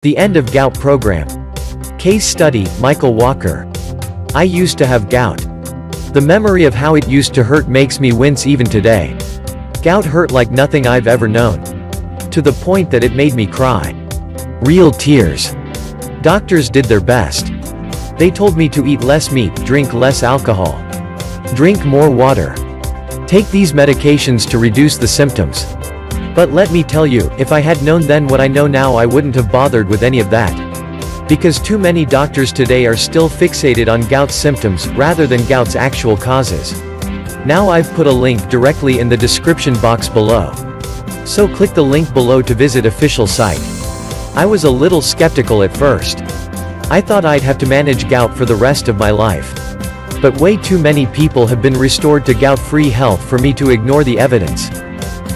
The End of Gout program. Case study, Michael Walker. I used to have gout. The memory of how it used to hurt makes me wince even today. Gout hurt like nothing I've ever known. To the point that it made me cry. Real tears. Doctors did their best. They told me to eat less meat, drink less alcohol, drink more water, take these medications to reduce the symptoms. But let me tell you, if I had known then what I know now, I wouldn't have bothered with any of that. Because too many doctors today are still fixated on gout's symptoms, rather than gout's actual causes. Now I've put a link directly in the description box below. So click the link below to visit official site. I was a little skeptical at first. I thought I'd have to manage gout for the rest of my life. But way too many people have been restored to gout-free health for me to ignore the evidence.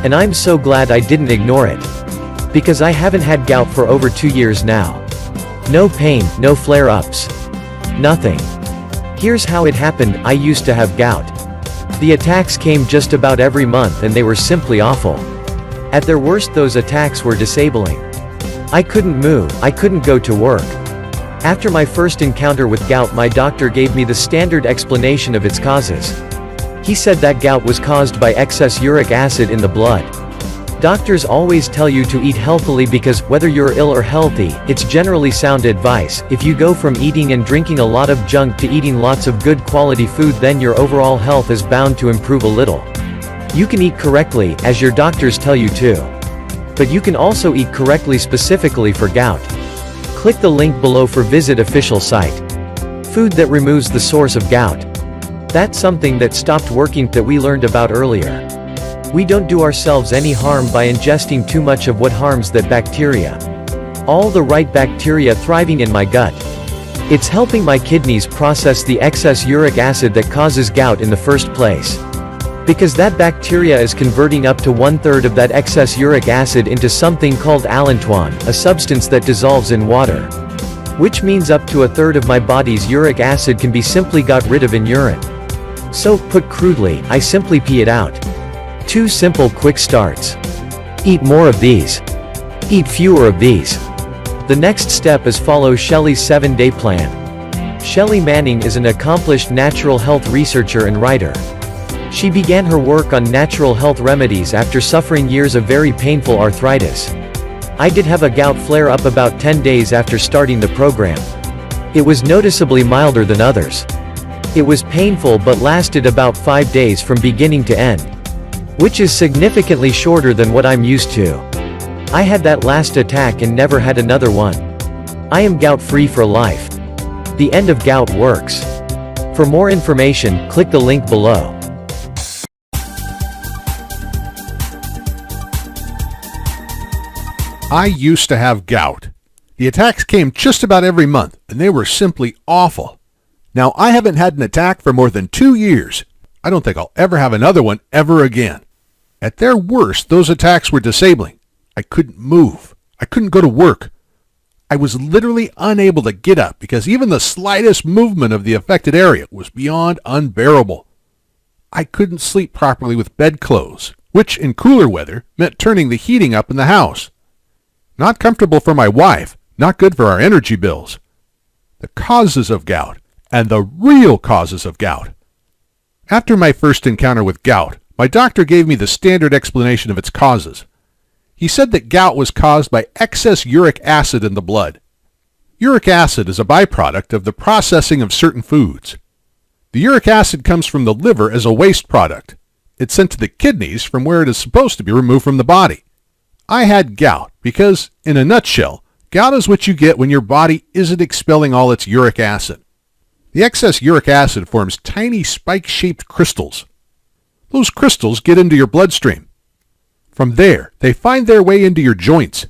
And I'm so glad I didn't ignore it. Because I haven't had gout for over 2 years now. No pain, no flare-ups. Nothing. Here's how it happened. I used to have gout. The attacks came just about every month and they were simply awful. At their worst, those attacks were disabling. I couldn't move, I couldn't go to work. After my first encounter with gout, my doctor gave me the standard explanation of its causes. He said that gout was caused by excess uric acid in the blood. Doctors always tell you to eat healthily because, whether you're ill or healthy, it's generally sound advice. If you go from eating and drinking a lot of junk to eating lots of good quality food, then your overall health is bound to improve a little. You can eat correctly, as your doctors tell you to. But you can also eat correctly specifically for gout. Click the link below for visit official site. Food that removes the source of gout. That's something that stopped working that we learned about earlier. We don't do ourselves any harm by ingesting too much of what harms that bacteria. All the right bacteria thriving in my gut. It's helping my kidneys process the excess uric acid that causes gout in the first place. Because that bacteria is converting up to 1/3 of that excess uric acid into something called allantoin, a substance that dissolves in water. Which means up to 1/3 of my body's uric acid can be simply got rid of in urine. So, put crudely, I simply pee it out. 2 simple quick starts. Eat more of these. Eat fewer of these. The next step is follow Shelly's 7-day plan. Shelly Manning is an accomplished natural health researcher and writer. She began her work on natural health remedies after suffering years of very painful arthritis. I did have a gout flare-up about 10 days after starting the program. It was noticeably milder than others. It was painful but lasted about 5 days from beginning to end. Which is significantly shorter than what I'm used to. I had that last attack and never had another one. I am gout-free for life. The End of Gout works. For more information, click the link below. I used to have gout. The attacks came just about every month, and they were simply awful. Now, I haven't had an attack for more than 2 years. I don't think I'll ever have another one ever again. At their worst, those attacks were disabling. I couldn't move. I couldn't go to work. I was literally unable to get up because even the slightest movement of the affected area was beyond unbearable. I couldn't sleep properly with bedclothes, which in cooler weather meant turning the heating up in the house. Not comfortable for my wife, not good for our energy bills. The causes of gout, and the real causes of gout. After my first encounter with gout, my doctor gave me the standard explanation of its causes. He said that gout was caused by excess uric acid in the blood. Uric acid is a byproduct of the processing of certain foods. The uric acid comes from the liver as a waste product. It's sent to the kidneys from where it is supposed to be removed from the body. I had gout because, in a nutshell, gout is what you get when your body isn't expelling all its uric acid. The excess uric acid forms tiny spike-shaped crystals. Those crystals get into your bloodstream. From there, they find their way into your joints.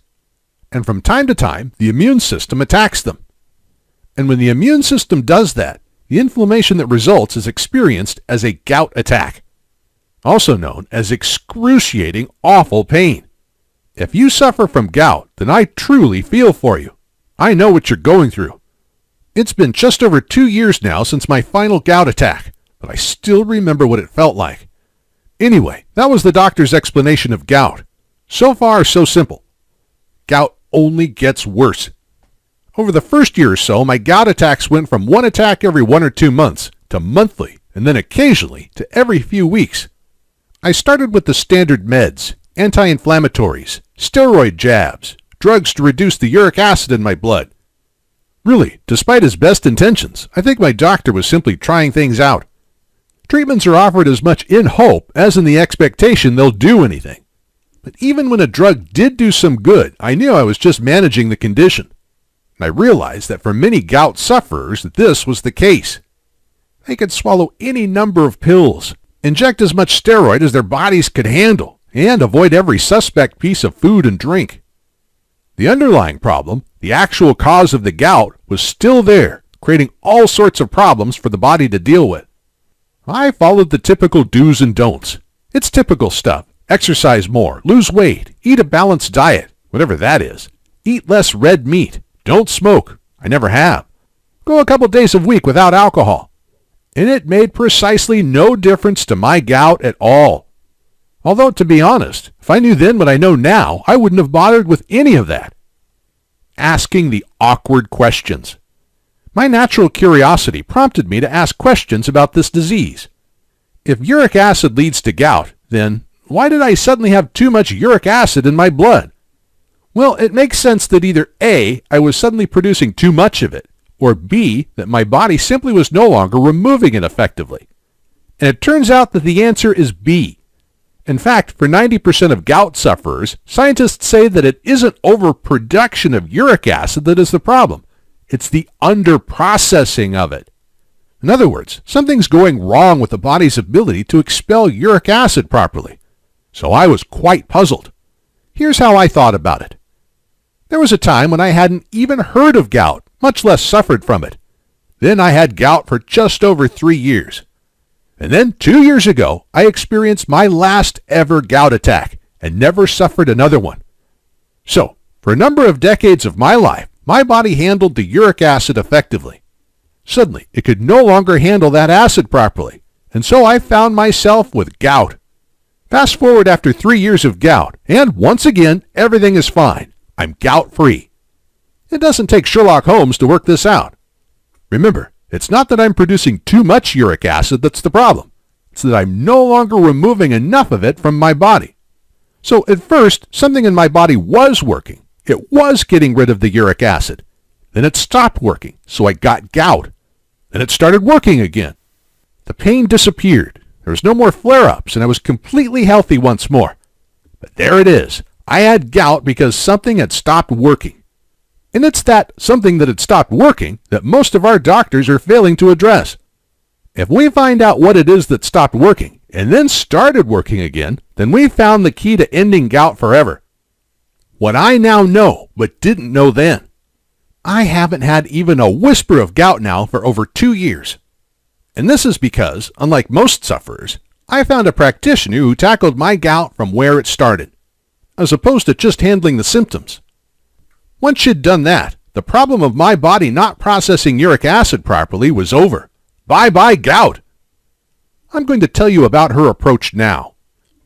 And from time to time, the immune system attacks them. And when the immune system does that, the inflammation that results is experienced as a gout attack, also known as excruciating, awful pain. If you suffer from gout, then I truly feel for you. I know what you're going through. It's been just over 2 years now since my final gout attack, but I still remember what it felt like. Anyway, that was the doctor's explanation of gout. So far, so simple. Gout only gets worse. Over the first year or so, my gout attacks went from one attack every 1 or 2 months to monthly, and then occasionally to every few weeks. I started with the standard meds, anti-inflammatories, steroid jabs, drugs to reduce the uric acid in my blood. Really, despite his best intentions, I think my doctor was simply trying things out. Treatments are offered as much in hope as in the expectation they'll do anything. But even when a drug did do some good, I knew I was just managing the condition. And I realized that for many gout sufferers, this was the case. They could swallow any number of pills, inject as much steroid as their bodies could handle, and avoid every suspect piece of food and drink. The underlying problem, the actual cause of the gout, was still there, creating all sorts of problems for the body to deal with. I followed the typical do's and don'ts. It's typical stuff. Exercise more, lose weight, eat a balanced diet, whatever that is. Eat less red meat. Don't smoke. I never have. Go a couple days a week without alcohol. And it made precisely no difference to my gout at all. Although, to be honest, if I knew then what I know now, I wouldn't have bothered with any of that. Asking the awkward questions. My natural curiosity prompted me to ask questions about this disease. If uric acid leads to gout, then why did I suddenly have too much uric acid in my blood? Well, it makes sense that either A, I was suddenly producing too much of it, or B, that my body simply was no longer removing it effectively. And it turns out that the answer is B. In fact, for 90% of gout sufferers, scientists say that it isn't overproduction of uric acid that is the problem. It's the underprocessing of it. In other words, something's going wrong with the body's ability to expel uric acid properly. So I was quite puzzled. Here's how I thought about it. There was a time when I hadn't even heard of gout, much less suffered from it. Then I had gout for just over 3 years. And then 2 years ago, I experienced my last ever gout attack and never suffered another one. So, for a number of decades of my life, my body handled the uric acid effectively. Suddenly, it could no longer handle that acid properly, and so I found myself with gout. Fast forward after 3 years of gout, and once again, everything is fine. I'm gout-free. It doesn't take Sherlock Holmes to work this out. Remember, it's not that I'm producing too much uric acid that's the problem. It's that I'm no longer removing enough of it from my body. So at first, something in my body was working. It was getting rid of the uric acid. Then it stopped working, so I got gout. Then it started working again. The pain disappeared. There was no more flare-ups, and I was completely healthy once more. But there it is. I had gout because something had stopped working. And it's that something that had stopped working that most of our doctors are failing to address. If we find out what it is that stopped working and then started working again, then we've found the key to ending gout forever. What I now know, but didn't know then. I haven't had even a whisper of gout now for over 2 years. And this is because, unlike most sufferers, I found a practitioner who tackled my gout from where it started, as opposed to just handling the symptoms. Once she'd done that, the problem of my body not processing uric acid properly was over. Bye-bye gout! I'm going to tell you about her approach now.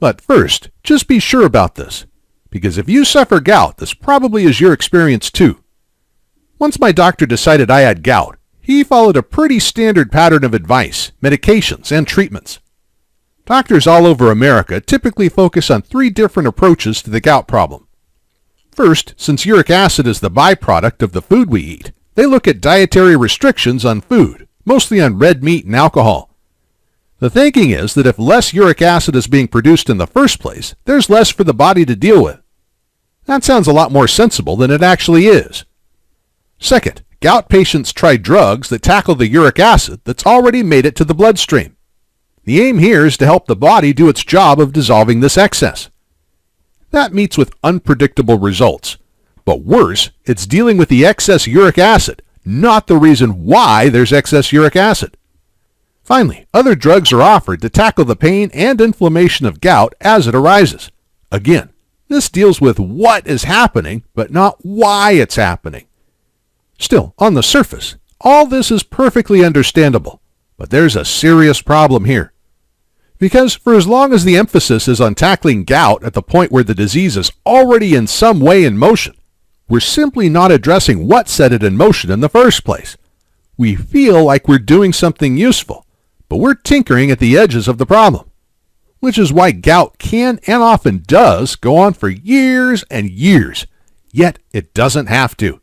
But first, just be sure about this, because if you suffer gout, this probably is your experience too. Once my doctor decided I had gout, he followed a pretty standard pattern of advice, medications, and treatments. Doctors all over America typically focus on 3 different approaches to the gout problem. First, since uric acid is the byproduct of the food we eat, they look at dietary restrictions on food, mostly on red meat and alcohol. The thinking is that if less uric acid is being produced in the first place, there's less for the body to deal with. That sounds a lot more sensible than it actually is. Second, gout patients try drugs that tackle the uric acid that's already made it to the bloodstream. The aim here is to help the body do its job of dissolving this excess. That meets with unpredictable results. But worse, it's dealing with the excess uric acid, not the reason why there's excess uric acid. Finally, other drugs are offered to tackle the pain and inflammation of gout as it arises. Again, this deals with what is happening, but not why it's happening. Still, on the surface, all this is perfectly understandable, but there's a serious problem here. Because for as long as the emphasis is on tackling gout at the point where the disease is already in some way in motion, we're simply not addressing what set it in motion in the first place. We feel like we're doing something useful, but we're tinkering at the edges of the problem, which is why gout can and often does go on for years and years, yet it doesn't have to.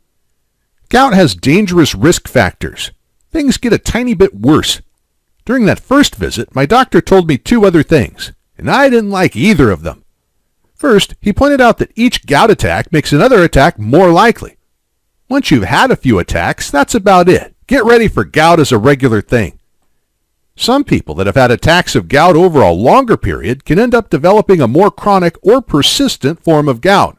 Gout has dangerous risk factors. Things get a tiny bit worse. During that first visit, my doctor told me 2 other things, and I didn't like either of them. First, he pointed out that each gout attack makes another attack more likely. Once you've had a few attacks, that's about it. Get ready for gout as a regular thing. Some people that have had attacks of gout over a longer period can end up developing a more chronic or persistent form of gout.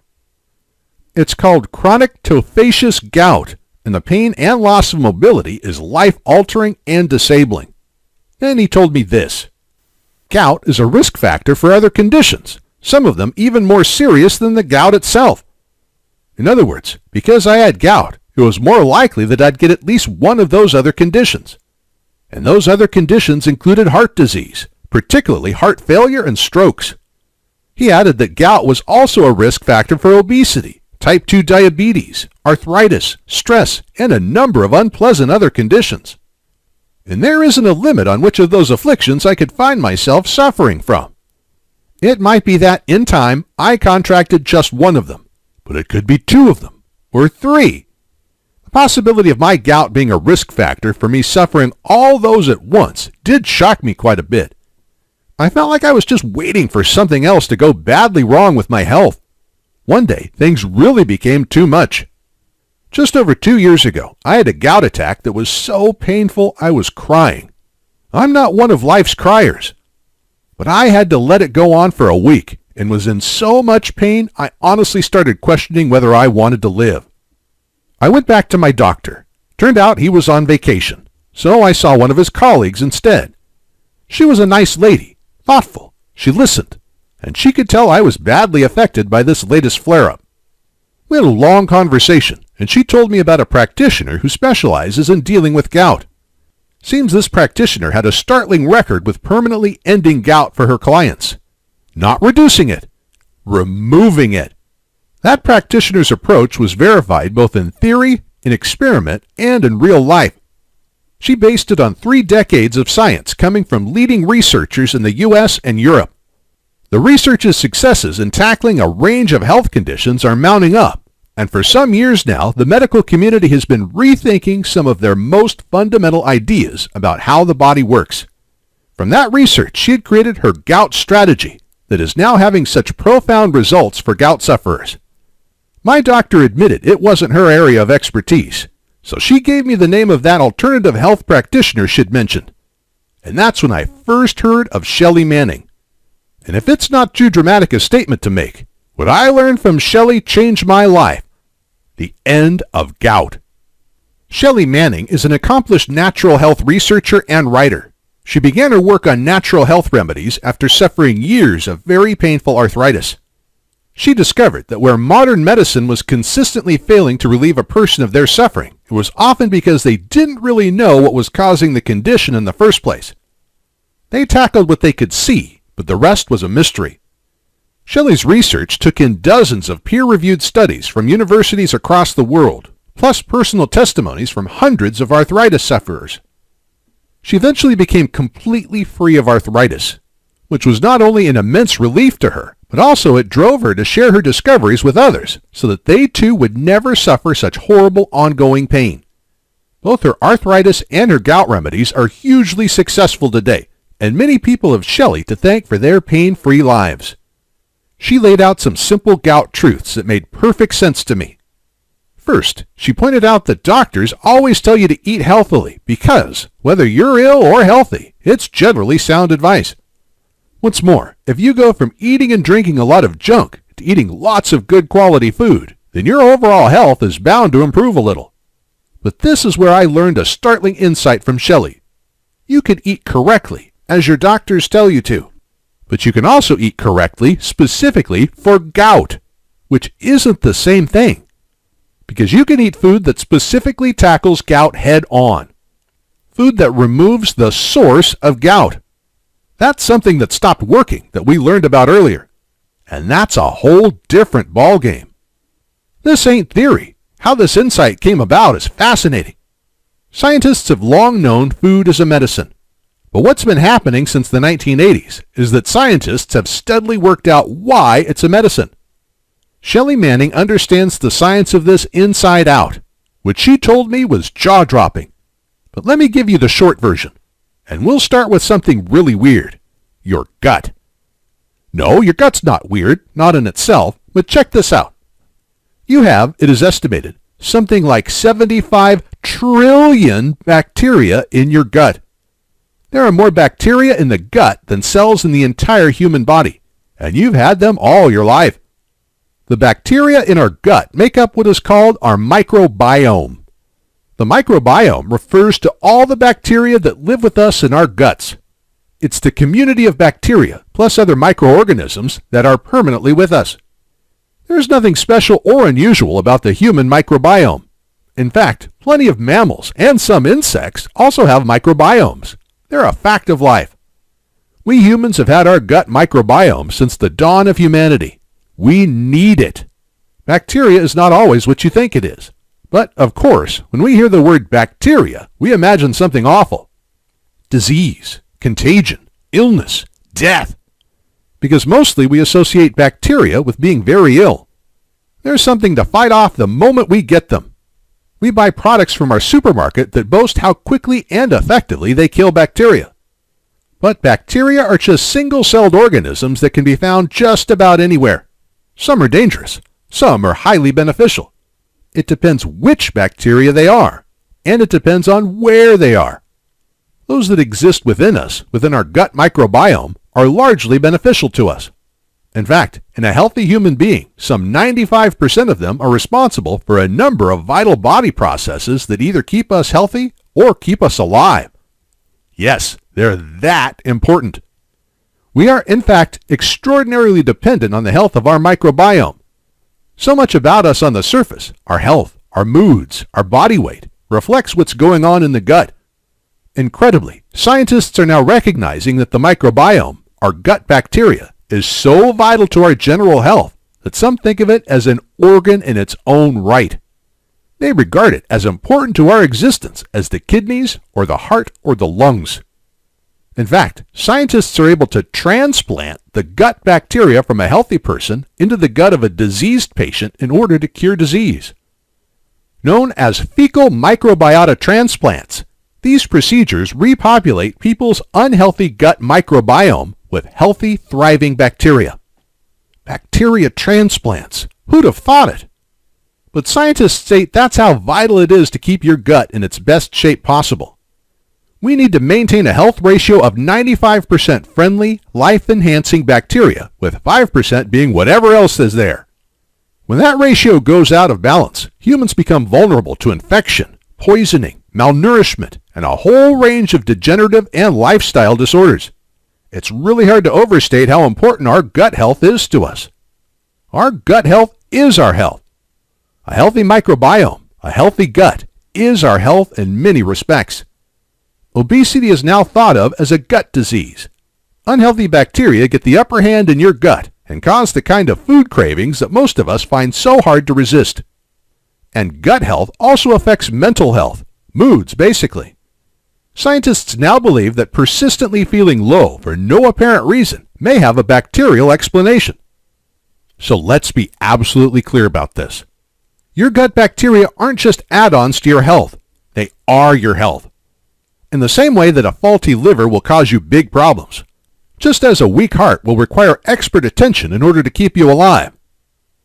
It's called chronic tophaceous gout, and the pain and loss of mobility is life-altering and disabling. Then he told me this: gout is a risk factor for other conditions, some of them even more serious than the gout itself. In other words, because I had gout, it was more likely that I'd get at least one of those other conditions. And those other conditions included heart disease, particularly heart failure and strokes. He added that gout was also a risk factor for obesity, type 2 diabetes, arthritis, stress, and a number of unpleasant other conditions. And there isn't a limit on which of those afflictions I could find myself suffering from. It might be that, in time, I contracted just one of them, but it could be 2 of them, or 3. The possibility of my gout being a risk factor for me suffering all those at once did shock me quite a bit. I felt like I was just waiting for something else to go badly wrong with my health. One day, things really became too much. Just over 2 years ago, I had a gout attack that was so painful I was crying. I'm not one of life's criers, but I had to let it go on for a week and was in so much pain I honestly started questioning whether I wanted to live. I went back to my doctor. Turned out he was on vacation, so I saw one of his colleagues instead. She was a nice lady, thoughtful. She listened, and she could tell I was badly affected by this latest flare-up. We had a long conversation, and she told me about a practitioner who specializes in dealing with gout. Seems this practitioner had a startling record with permanently ending gout for her clients. Not reducing it, removing it. That practitioner's approach was verified both in theory, in experiment, and in real life. She based it on 3 decades of science coming from leading researchers in the U.S. and Europe. The research's successes in tackling a range of health conditions are mounting up, and for some years now, the medical community has been rethinking some of their most fundamental ideas about how the body works. From that research, she had created her gout strategy that is now having such profound results for gout sufferers. My doctor admitted it wasn't her area of expertise, so she gave me the name of that alternative health practitioner she'd mentioned. And that's when I first heard of Shelly Manning. And if it's not too dramatic a statement to make, what I learned from Shelly changed my life. The end of gout. Shelly Manning is an accomplished natural health researcher and writer. She began her work on natural health remedies after suffering years of very painful arthritis. She discovered that where modern medicine was consistently failing to relieve a person of their suffering, it was often because they didn't really know what was causing the condition in the first place. They tackled what they could see, but the rest was a mystery. Shelly's research took in dozens of peer-reviewed studies from universities across the world, plus personal testimonies from hundreds of arthritis sufferers. She eventually became completely free of arthritis, which was not only an immense relief to her, but also it drove her to share her discoveries with others so that they too would never suffer such horrible ongoing pain. Both her arthritis and her gout remedies are hugely successful today, and many people have Shelly to thank for their pain-free lives. She laid out some simple gout truths that made perfect sense to me. First, she pointed out that doctors always tell you to eat healthily because, whether you're ill or healthy, it's generally sound advice. What's more, if you go from eating and drinking a lot of junk to eating lots of good quality food, then your overall health is bound to improve a little. But this is where I learned a startling insight from Shelly. You can eat correctly, as your doctors tell you to, but you can also eat correctly specifically for gout, which isn't the same thing. Because you can eat food that specifically tackles gout head on. Food that removes the source of gout. That's something that stopped working that we learned about earlier. And that's a whole different ballgame. This ain't theory. How this insight came about is fascinating. Scientists have long known food is a medicine. But what's been happening since the 1980s is that scientists have steadily worked out why it's a medicine. Shelly Manning understands the science of this inside out, which she told me was jaw-dropping. But let me give you the short version, and we'll start with something really weird: your gut. No, your gut's not weird, not in itself, but check this out. You have, it is estimated, something like 75 trillion bacteria in your gut. There are more bacteria in the gut than cells in the entire human body, and you've had them all your life. The bacteria in our gut make up what is called our microbiome. The microbiome refers to all the bacteria that live with us in our guts. It's the community of bacteria, plus other microorganisms, that are permanently with us. There's nothing special or unusual about the human microbiome. In fact, plenty of mammals and some insects also have microbiomes. They're a fact of life. We humans have had our gut microbiome since the dawn of humanity. We need it. Bacteria is not always what you think it is. But, of course, when we hear the word bacteria, we imagine something awful. Disease, contagion, illness, death. Because mostly we associate bacteria with being very ill. There's something to fight off the moment we get them. We buy products from our supermarket that boast how quickly and effectively they kill bacteria. But bacteria are just single-celled organisms that can be found just about anywhere. Some are dangerous. Some are highly beneficial. It depends which bacteria they are, and it depends on where they are. Those that exist within us, within our gut microbiome, are largely beneficial to us. In fact, in a healthy human being, some 95% of them are responsible for a number of vital body processes that either keep us healthy or keep us alive. Yes, they're that important. We are, in fact, extraordinarily dependent on the health of our microbiome. So much about us on the surface, our health, our moods, our body weight, reflects what's going on in the gut. Incredibly, scientists are now recognizing that the microbiome, our gut bacteria, is so vital to our general health that some think of it as an organ in its own right. They regard it as important to our existence as the kidneys or the heart or the lungs. In fact, scientists are able to transplant the gut bacteria from a healthy person into the gut of a diseased patient in order to cure disease. Known as fecal microbiota transplants, these procedures repopulate people's unhealthy gut microbiome with healthy, thriving bacteria. Bacteria transplants. Who'd have thought it? But scientists state that's how vital it is to keep your gut in its best shape possible. We need to maintain a health ratio of 95% friendly, life-enhancing bacteria, with 5% being whatever else is there. When that ratio goes out of balance, humans become vulnerable to infection, poisoning, malnourishment, and a whole range of degenerative and lifestyle disorders. It's really hard to overstate how important our gut health is to us. Our gut health is our health. A healthy microbiome, a healthy gut, is our health in many respects. Obesity is now thought of as a gut disease. Unhealthy bacteria get the upper hand in your gut and cause the kind of food cravings that most of us find so hard to resist. And gut health also affects mental health, moods basically. Scientists now believe that persistently feeling low for no apparent reason may have a bacterial explanation. So let's be absolutely clear about this. Your gut bacteria aren't just add-ons to your health. They are your health. In the same way that a faulty liver will cause you big problems, just as a weak heart will require expert attention in order to keep you alive,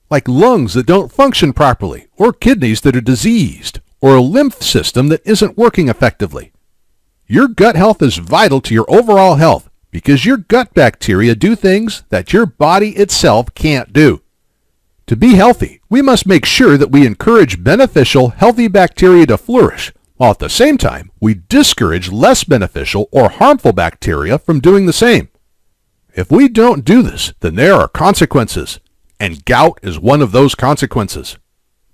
like lungs that don't function properly, or kidneys that are diseased, or a lymph system that isn't working effectively. Your gut health is vital to your overall health because your gut bacteria do things that your body itself can't do. To be healthy, we must make sure that we encourage beneficial, healthy bacteria to flourish, while at the same time we discourage less beneficial or harmful bacteria from doing the same. If we don't do this, then there are consequences, and gout is one of those consequences.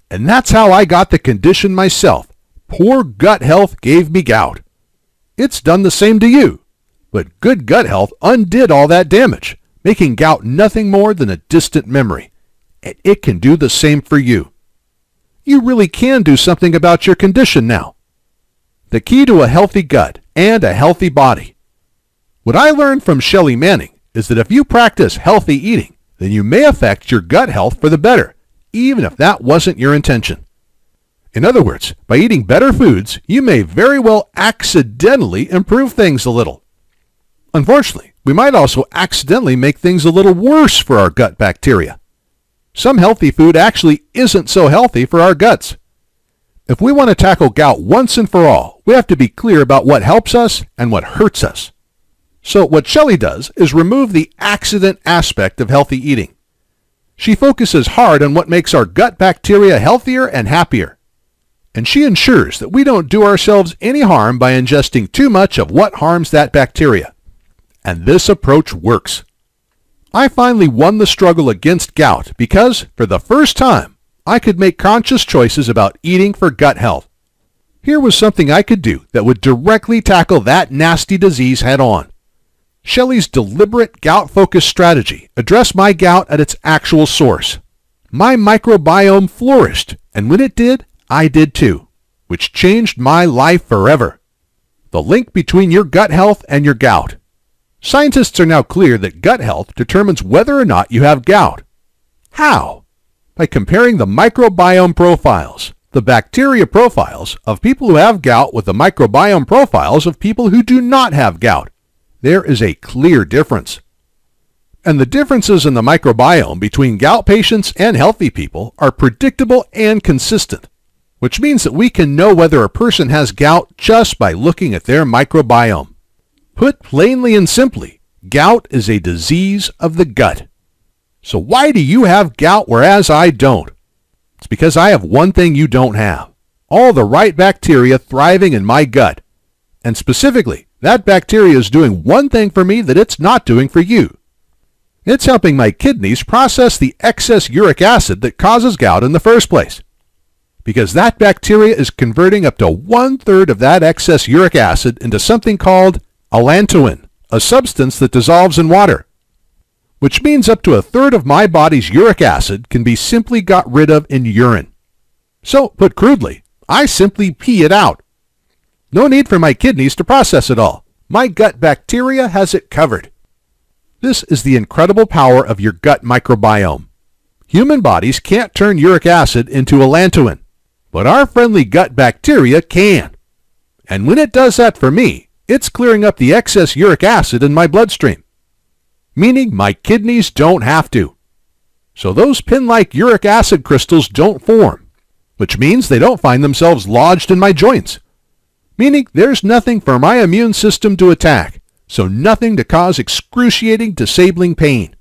And that's how I got the condition myself. Poor gut health gave me gout. It's done the same to you, but good gut health undid all that damage, making gout nothing more than a distant memory, and it can do the same for you. you really can do something about your condition now. The key to a healthy gut and a healthy body. What I learned from Shelly Manning is that if you practice healthy eating, then you may affect your gut health for the better, even if that wasn't your intention. In other words, by eating better foods, you may very well accidentally improve things a little. Unfortunately, we might also accidentally make things a little worse for our gut bacteria. Some healthy food actually isn't so healthy for our guts. If we want to tackle gout once and for all, we have to be clear about what helps us and what hurts us. So what Shelly does is remove the accident aspect of healthy eating. She focuses hard on what makes our gut bacteria healthier and happier. And she ensures that we don't do ourselves any harm by ingesting too much of what harms that bacteria. And this approach works. I finally won the struggle against gout because, for the first time, I could make conscious choices about eating for gut health. Here was something I could do that would directly tackle that nasty disease head on. Shelly's deliberate gout-focused strategy addressed my gout at its actual source. My microbiome flourished, and when it did, I did too, which changed my life forever. The link between your gut health and your gout. Scientists are now clear that gut health determines whether or not you have gout. How? By comparing the microbiome profiles, the bacteria profiles of people who have gout with the microbiome profiles of people who do not have gout. There is a clear difference. And the differences in the microbiome between gout patients and healthy people are predictable and consistent, which means that we can know whether a person has gout just by looking at their microbiome. Put plainly and simply, gout is a disease of the gut. So why do you have gout whereas I don't? It's because I have one thing you don't have. All the right bacteria thriving in my gut. And specifically, that bacteria is doing one thing for me that it's not doing for you. It's helping my kidneys process the excess uric acid that causes gout in the first place. Because that bacteria is converting up to 1/3 of that excess uric acid into something called allantoin, a substance that dissolves in water. Which means up to 1/3 of my body's uric acid can be simply got rid of in urine. So, put crudely, I simply pee it out. No need for my kidneys to process it all. My gut bacteria has it covered. This is the incredible power of your gut microbiome. Human bodies can't turn uric acid into allantoin, but our friendly gut bacteria can. And when it does that for me, it's clearing up the excess uric acid in my bloodstream, meaning my kidneys don't have to. So those pin-like uric acid crystals don't form, which means they don't find themselves lodged in my joints, meaning there's nothing for my immune system to attack, so nothing to cause excruciating, disabling pain.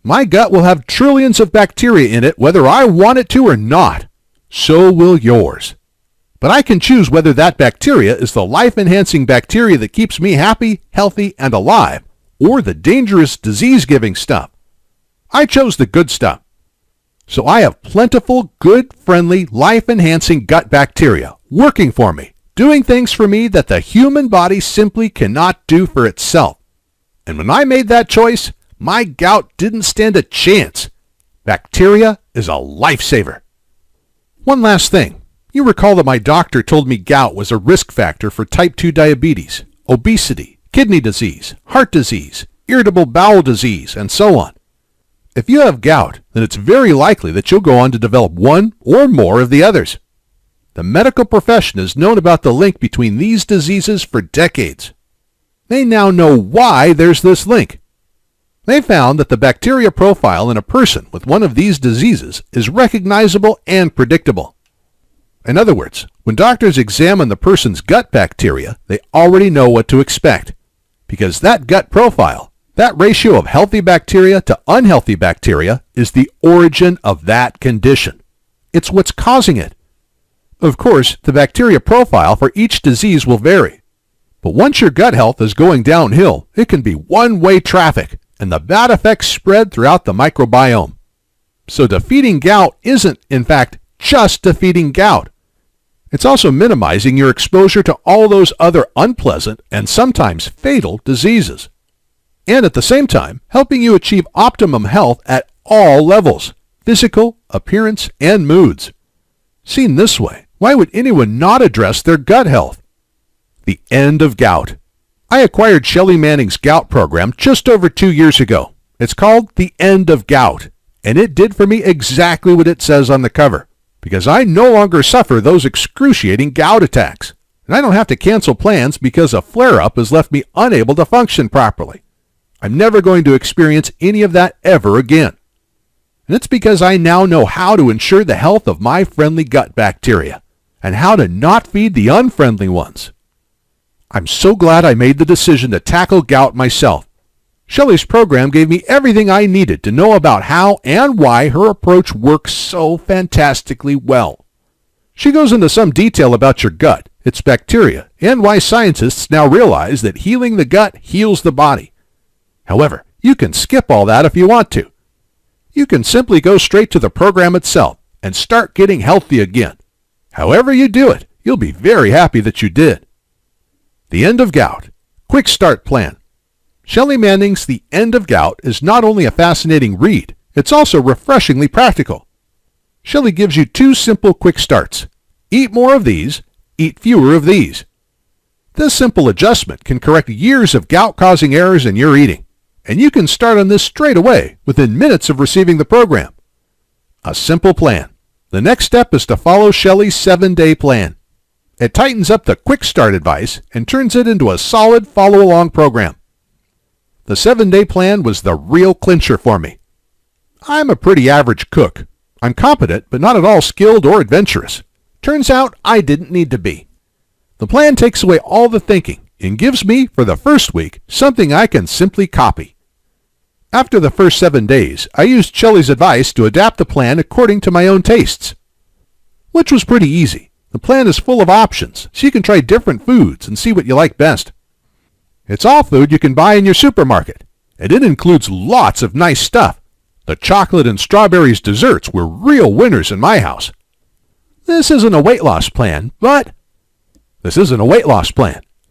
My gut will have trillions of bacteria in it whether I want it to or not. So will yours. But I can choose whether that bacteria is the life-enhancing bacteria that keeps me happy, healthy, and alive, or the dangerous disease-giving stuff. I chose the good stuff. So I have plentiful, good, friendly, life-enhancing gut bacteria working for me, doing things for me that the human body simply cannot do for itself. And when I made that choice, my gout didn't stand a chance. Bacteria is a lifesaver. One last thing. You recall that my doctor told me gout was a risk factor for type 2 diabetes, obesity, kidney disease, heart disease, irritable bowel disease, and so on. If you have gout, then it's very likely that you'll go on to develop one or more of the others. The medical profession has known about the link between these diseases for decades. They now know why there's this link. They found that the bacteria profile in a person with one of these diseases is recognizable and predictable. In other words, when doctors examine the person's gut bacteria, they already know what to expect, because that gut profile, that ratio of healthy bacteria to unhealthy bacteria, is the origin of that condition. It's what's causing it. Of course, the bacteria profile for each disease will vary. But once your gut health is going downhill, it can be one-way traffic, and the bad effects spread throughout the microbiome. So defeating gout isn't, in fact, just defeating gout. It's also minimizing your exposure to all those other unpleasant and sometimes fatal diseases. And at the same time, helping you achieve optimum health at all levels, physical, appearance, and moods. Seen this way, why would anyone not address their gut health? The End of Gout. I acquired Shelly Manning's gout program just over 2 years ago. It's called The End of Gout, and it did for me exactly what it says on the cover, because I no longer suffer those excruciating gout attacks, and I don't have to cancel plans because a flare-up has left me unable to function properly. I'm never going to experience any of that ever again. And it's because I now know how to ensure the health of my friendly gut bacteria, and how to not feed the unfriendly ones. I'm so glad I made the decision to tackle gout myself. Shelly's program gave me everything I needed to know about how and why her approach works so fantastically well. She goes into some detail about your gut, its bacteria, and why scientists now realize that healing the gut heals the body. However, you can skip all that if you want to. You can simply go straight to the program itself and start getting healthy again. However you do it, you'll be very happy that you did. The End of Gout. Quick Start Plan. Shelly Manning's The End of Gout is not only a fascinating read, it's also refreshingly practical. Shelly gives you 2 simple quick starts. Eat more of these, eat fewer of these. This simple adjustment can correct years of gout-causing errors in your eating, and you can start on this straight away within minutes of receiving the program. A simple plan. The next step is to follow Shelly's 7-day plan. It tightens up the quick start advice and turns it into a solid follow-along program. The 7-day plan was the real clincher for me. I'm a pretty average cook. I'm competent, but not at all skilled or adventurous. Turns out I didn't need to be. The plan takes away all the thinking and gives me, for the first week, something I can simply copy. After the first 7 days, I used Shelly's advice to adapt the plan according to my own tastes, which was pretty easy. The plan is full of options, so you can try different foods and see what you like best. It's all food you can buy in your supermarket, and it includes lots of nice stuff. The chocolate and strawberries desserts were real winners in my house. This isn't a weight loss plan,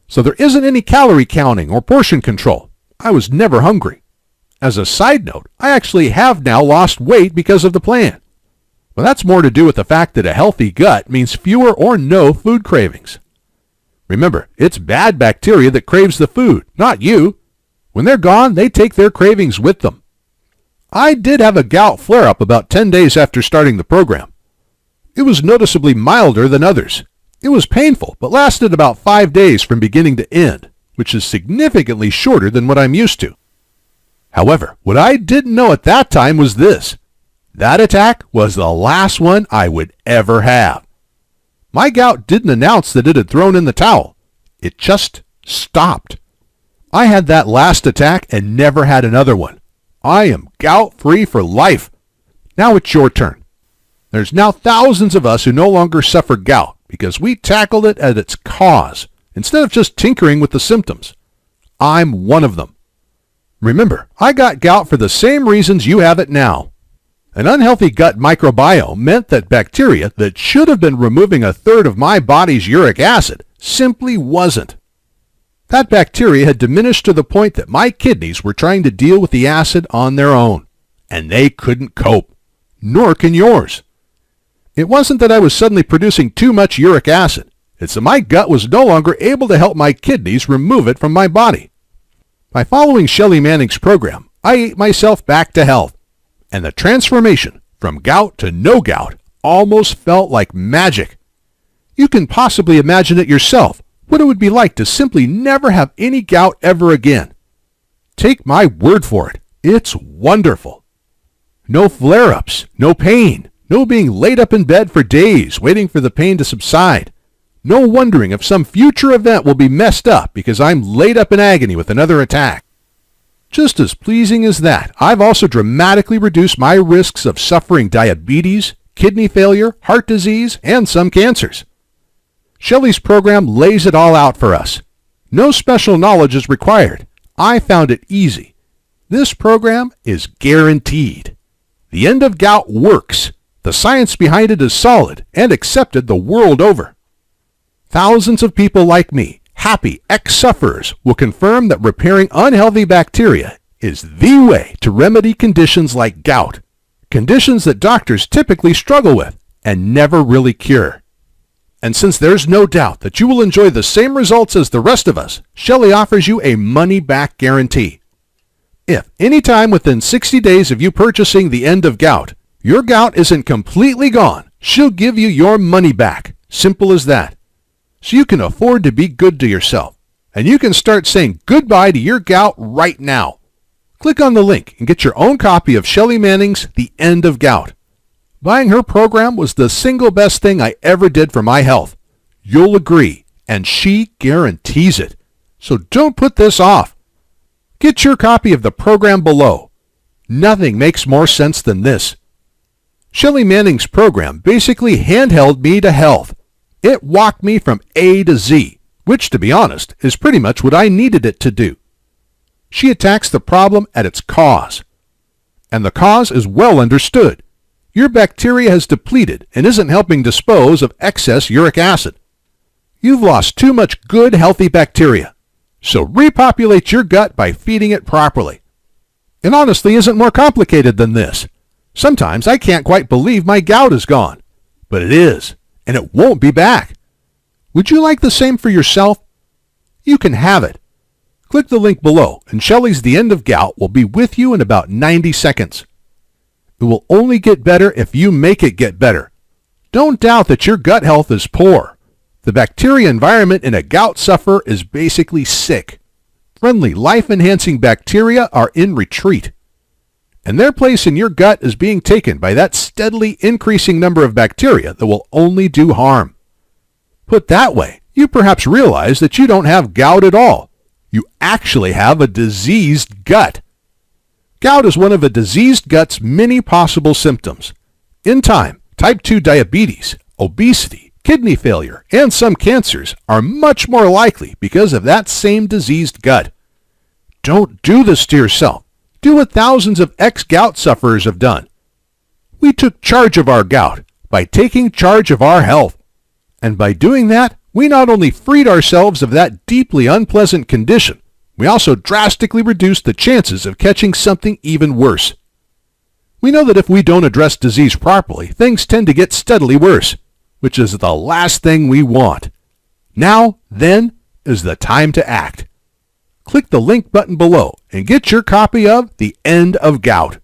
so there isn't any calorie counting or portion control. I was never hungry. As a side note, I actually have now lost weight because of the plan. But that's more to do with the fact that a healthy gut means fewer or no food cravings. Remember, it's bad bacteria that craves the food, not you. When they're gone, they take their cravings with them. I did have a gout flare-up about 10 days after starting the program. It was noticeably milder than others. It was painful, but lasted about 5 days from beginning to end, which is significantly shorter than what I'm used to. However, what I didn't know at that time was this. That attack was the last one I would ever have. My gout didn't announce that it had thrown in the towel. It just stopped. I had that last attack and never had another one. I am gout-free for life. Now it's your turn. There's now thousands of us who no longer suffer gout because we tackled it at its cause instead of just tinkering with the symptoms. I'm one of them. Remember, I got gout for the same reasons you have it now. An unhealthy gut microbiome meant that bacteria that should have been removing a third of my body's uric acid simply wasn't. That bacteria had diminished to the point that my kidneys were trying to deal with the acid on their own, and they couldn't cope. Nor can yours. It wasn't that I was suddenly producing too much uric acid. It's that my gut was no longer able to help my kidneys remove it from my body. By following Shelly Manning's program, I ate myself back to health, and the transformation from gout to no gout almost felt like magic. You can possibly imagine it yourself, what it would be like to simply never have any gout ever again. Take my word for it, it's wonderful. No flare-ups, no pain, no being laid up in bed for days waiting for the pain to subside. No wondering if some future event will be messed up because I'm laid up in agony with another attack. Just as pleasing as that, I've also dramatically reduced my risks of suffering diabetes, kidney failure, heart disease, and some cancers. Shelly's program lays it all out for us. No special knowledge is required. I found it easy. This program is guaranteed. The End of Gout works. The science behind it is solid and accepted the world over. Thousands of people like me, happy ex-sufferers, will confirm that repairing unhealthy bacteria is the way to remedy conditions like gout, conditions that doctors typically struggle with and never really cure. And since there's no doubt that you will enjoy the same results as the rest of us, Shelly offers you a money-back guarantee. If any time within 60 days of you purchasing the End of Gout, your gout isn't completely gone, she'll give you your money back. Simple as that. So you can afford to be good to yourself, and you can start saying goodbye to your gout right now. Click on the link and get your own copy of Shelly Manning's The End of Gout. Buying her program was the single best thing I ever did for my health. You'll agree, and she guarantees it. So don't put this off. Get your copy of the program below. Nothing makes more sense than this. Shelly Manning's program basically handheld me to health. It walked me from A to Z, which, to be honest, is pretty much what I needed it to do. She attacks the problem at its cause. And the cause is well understood. Your bacteria has depleted and isn't helping dispose of excess uric acid. You've lost too much good, healthy bacteria. So repopulate your gut by feeding it properly. It honestly isn't more complicated than this. Sometimes I can't quite believe my gout is gone. But it is, and it won't be back. Would you like the same for yourself? You can have it. Click the link below, and Shelly's The End of Gout will be with you in about 90 seconds. It will only get better if you make it get better. Don't doubt that your gut health is poor. The bacteria environment in a gout sufferer is basically sick. Friendly, life-enhancing bacteria are in retreat. And their place in your gut is being taken by that steadily increasing number of bacteria that will only do harm. Put that way, you perhaps realize that you don't have gout at all. You actually have a diseased gut. Gout is one of a diseased gut's many possible symptoms. In time, type 2 diabetes, obesity, kidney failure, and some cancers are much more likely because of that same diseased gut. Don't do this to yourself. Do what thousands of ex-gout sufferers have done. We took charge of our gout by taking charge of our health. And by doing that, we not only freed ourselves of that deeply unpleasant condition, we also drastically reduced the chances of catching something even worse. We know that if we don't address disease properly, things tend to get steadily worse, which is the last thing we want. Now, then, is the time to act. Click the link button below and get your copy of The End of Gout.